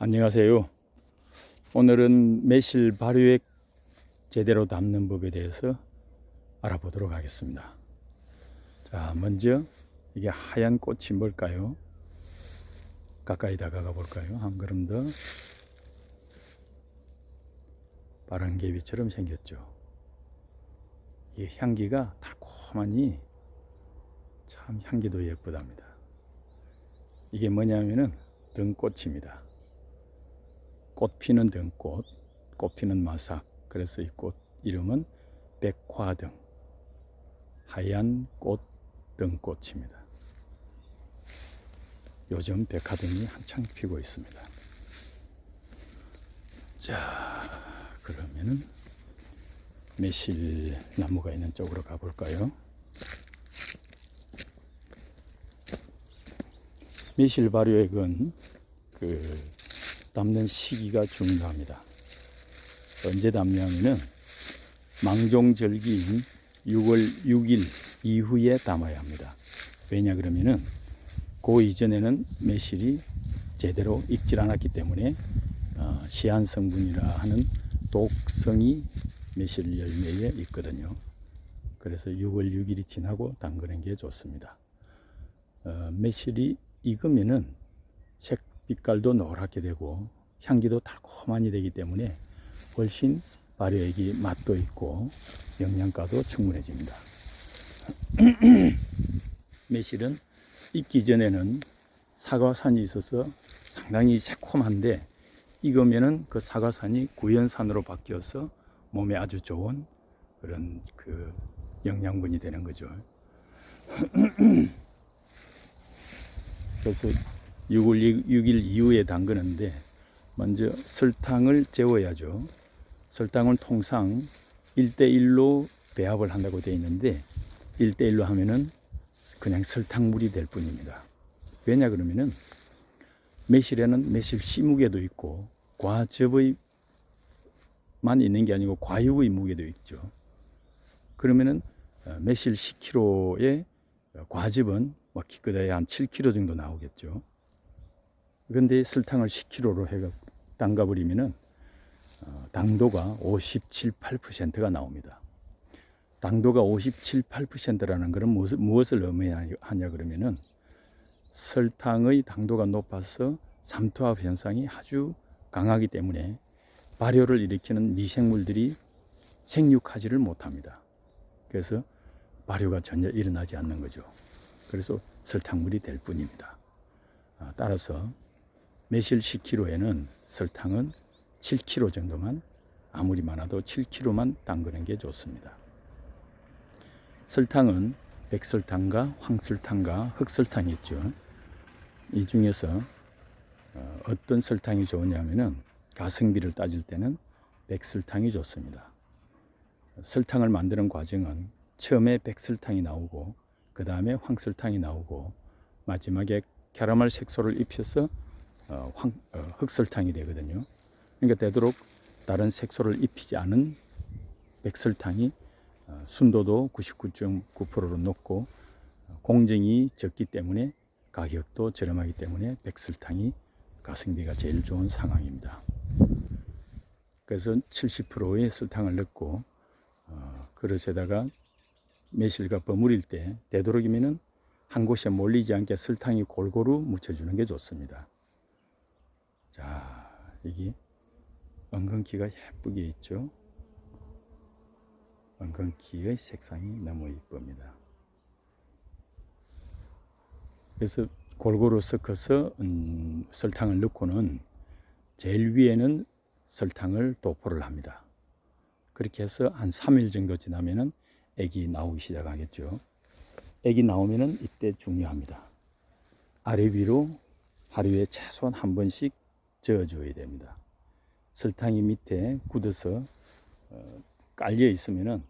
안녕하세요. 오늘은 매실 발효액 제대로 담는 법에 대해서 알아보도록 하겠습니다. 자, 먼저 이게 하얀 꽃이 뭘까요? 가까이 다가가 볼까요? 한 걸음 더. 바람개비처럼 생겼죠. 이게 향기가 달콤하니 참 향기도 예쁘답니다. 이게 뭐냐면은 등꽃입니다. 꽃 피는 등꽃, 꽃 피는 마삭. 그래서 이 꽃 이름은 백화등, 하얀 꽃 등꽃입니다. 요즘 백화등이 한창 피고 있습니다. 자, 그러면은 매실 나무가 있는 쪽으로 가볼까요? 매실 발효액은 담는 시기가 중요합니다. 언제 담냐면은 망종절기인 6월 6일 이후에 담아야 합니다. 왜냐 그러면은 그 이전에는 매실이 제대로 익질 않았기 때문에 시안 성분이라 하는 독성이 매실 열매에 있거든요. 그래서 6월 6일이 지나고 담그는 게 좋습니다. 매실이 익으면은 색빛깔도 노랗게 되고 향기도 달콤하니 되기 때문에 훨씬 발효액이 맛도 있고 영양가도 충분해집니다. 매실은 익기 전에는 사과산이 있어서 상당히 새콤한데 익으면은 그 사과산이 구연산으로 바뀌어서 몸에 아주 좋은 그런 영양분이 되는 거죠. 그래서 6일 이후에 담그는데 먼저 설탕을 재워야죠. 설탕을 통상 1대1로 배합을 한다고 되어 있는데 1대1로 하면은 그냥 설탕물이 될 뿐입니다. 왜냐 그러면은 매실에는 매실 씨무게도 있고 과즙의만 있는 게 아니고 과육의 무게도 있죠. 그러면은 매실 10kg의 과즙은 기껏해야 한 7kg 정도 나오겠죠. 그런데 설탕을 10kg로 해가 담가버리면은 당도가 57, 8%가 나옵니다. 당도가 57, 8%라는 것은 무엇을 의미하냐 그러면은 설탕의 당도가 높아서 삼투압 현상이 아주 강하기 때문에 발효를 일으키는 미생물들이 생육하지를 못합니다. 그래서 발효가 전혀 일어나지 않는 거죠. 그래서 설탕물이 될 뿐입니다. 따라서 매실 10kg에는 설탕은 7kg 정도만, 아무리 많아도 7kg만 담그는 게 좋습니다. 설탕은 백설탕과 황설탕과 흑설탕이 있죠. 이 중에서 어떤 설탕이 좋으냐면은 가성비를 따질 때는 백설탕이 좋습니다. 설탕을 만드는 과정은 처음에 백설탕이 나오고 그 다음에 황설탕이 나오고 마지막에 캐러멜 색소를 입혀서 흑설탕이 되거든요. 그러니까 되도록 다른 색소를 입히지 않은 백설탕이 순도도 99.9%로 높고 공정이 적기 때문에 가격도 저렴하기 때문에 백설탕이 가성비가 제일 좋은 상황입니다. 그래서 70%의 설탕을 넣고 그릇에다가 매실과 버무릴 때 되도록이면은 한 곳에 몰리지 않게 설탕이 골고루 묻혀주는 게 좋습니다. 자, 이게 엉겅퀴가 예쁘게 있죠. 엉겅퀴의 색상이 너무 이쁩니다. 그래서 골고루 섞어서 설탕을 넣고는 제일 위에는 설탕을 도포를 합니다. 그렇게 해서 한 3일 정도 지나면은 액이 나오기 시작하겠죠. 액이 나오면은 이때 중요합니다. 아래 위로 하루에 최소한 한 번씩 저어줘야 됩니다. 설탕이 밑에 굳어서 깔려 있으면은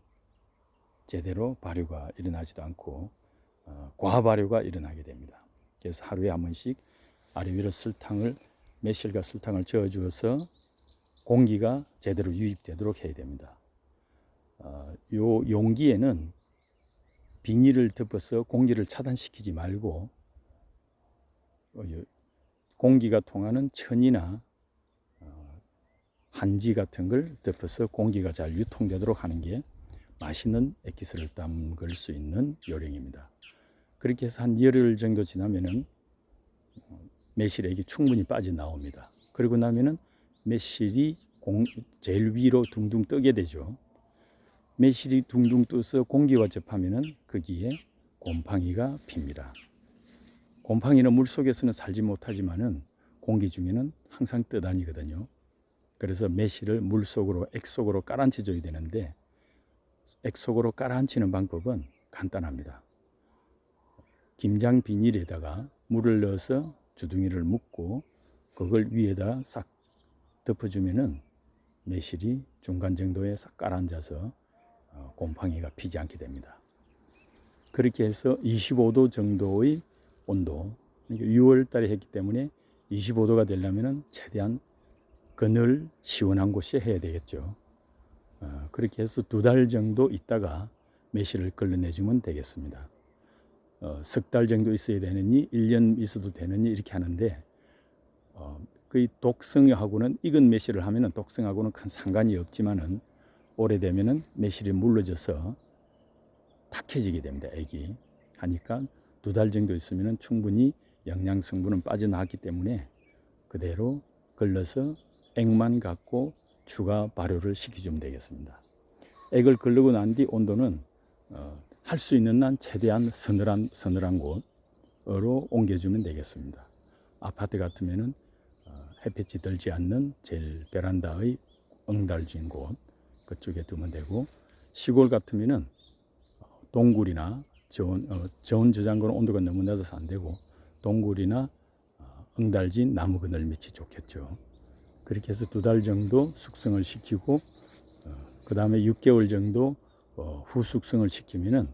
제대로 발효가 일어나지도 않고 과발효가 일어나게 됩니다. 그래서 하루에 한 번씩 아래 위로 매실과 설탕을 저어주어서 공기가 제대로 유입되도록 해야 됩니다. 요 용기에는 비닐을 덮어서 공기를 차단시키지 말고 공기가 통하는 천이나 한지 같은 걸 덮어서 공기가 잘 유통되도록 하는 게 맛있는 액기스를 담글 수 있는 요령입니다. 그렇게 해서 한 열흘 정도 지나면은 매실액이 충분히 빠져나옵니다. 그리고 나면은 매실이 제일 위로 둥둥 뜨게 되죠. 매실이 둥둥 떠서 공기와 접하면은 거기에 곰팡이가 핍니다. 곰팡이는 물 속에서는 살지 못하지만은 공기 중에는 항상 떠다니거든요. 그래서 매실을 물 속으로 액 속으로 깔아앉혀 줘야 되는데, 액 속으로 깔아앉히는 방법은 간단합니다. 김장 비닐에다가 물을 넣어서 주둥이를 묶고 그걸 위에다 싹 덮어주면은 매실이 중간 정도에 싹 깔아앉아서 곰팡이가 피지 않게 됩니다. 그렇게 해서 25도 정도의 온도, 6월 달에 했기 때문에 25도가 되려면 최대한 그늘 시원한 곳에 해야 되겠죠. 그렇게 해서 2달 정도 있다가 매실을 걸러내주면 되겠습니다. 석 달 정도 있어야 되느니 1년 있어도 되느니 이렇게 하는데, 그 독성하고는 익은 매실을 하면은 독성하고는 큰 상관이 없지만은 오래되면은 매실이 물러져서 탁해지게 됩니다. 액이 하니까 2달 정도 있으면은 충분히 영양 성분은 빠져나왔기 때문에 그대로 걸러서 액만 갖고 추가 발효를 시켜주면 되겠습니다. 액을 걸르고 난 뒤 온도는 할 수 있는 한 최대한 서늘한 곳으로 옮겨주면 되겠습니다. 아파트 같으면은 햇빛이 들지 않는 제일 베란다의 응달진 곳, 그쪽에 두면 되고, 시골 같으면은 동굴이나 저온 저장고는 온도가 너무 낮아서 안 되고 동굴이나 응달진 나무 그늘 밑이 좋겠죠. 그렇게 해서 2달 정도 숙성을 시키고 그 다음에 6개월 정도 후숙성을 시키면은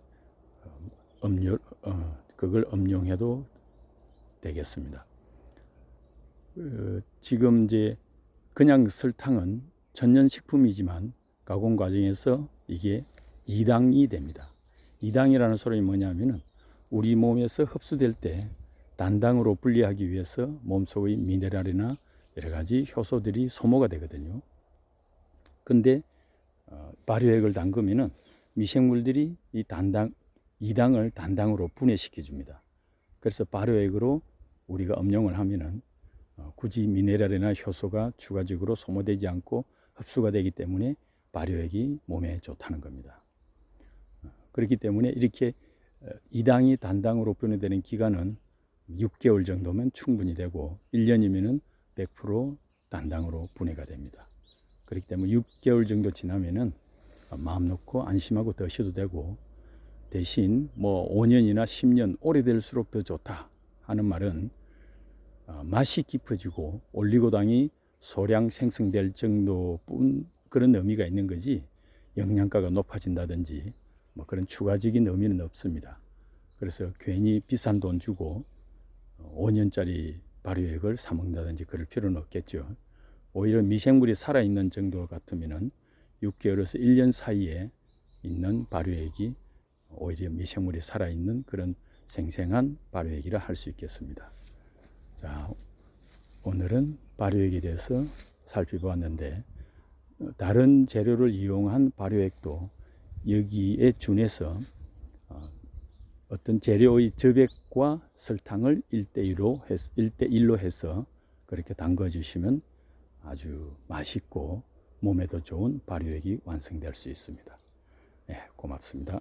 그걸 음용해도 되겠습니다. 지금 이제 그냥 설탕은 천연식품이지만 가공 과정에서 이게 이당이 됩니다. 이당이라는 소리는 뭐냐면은 우리 몸에서 흡수될 때 단당으로 분리하기 위해서 몸속의 미네랄이나 여러 가지 효소들이 소모가 되거든요. 근데 발효액을 담그면은 미생물들이 이당을 단당으로 분해시켜 줍니다. 그래서 발효액으로 우리가 음용을 하면은 굳이 미네랄이나 효소가 추가적으로 소모되지 않고 흡수가 되기 때문에 발효액이 몸에 좋다는 겁니다. 그렇기 때문에 이렇게 이당이 단당으로 분해되는 기간은 6개월 정도면 충분히 되고 1년이면은 100% 단당으로 분해가 됩니다. 그렇기 때문에 6개월 정도 지나면은 마음 놓고 안심하고 드셔도 되고, 대신 뭐 5년이나 10년 오래될수록 더 좋다 하는 말은 맛이 깊어지고 올리고당이 소량 생성될 정도뿐 그런 의미가 있는 거지, 영양가가 높아진다든지 뭐 그런 추가적인 의미는 없습니다. 그래서 괜히 비싼 돈 주고 5년짜리 발효액을 사 먹는다든지 그럴 필요는 없겠죠. 오히려 미생물이 살아있는 정도 같으면은 6개월에서 1년 사이에 있는 발효액이 오히려 미생물이 살아있는 그런 생생한 발효액이라 할 수 있겠습니다. 자, 오늘은 발효액에 대해서 살펴보았는데, 다른 재료를 이용한 발효액도 여기에 준해서 어떤 재료의 저백과 설탕을 1대1로 해서 그렇게 담궈 주시면 아주 맛있고 몸에도 좋은 발효액이 완성될 수 있습니다. 네, 고맙습니다.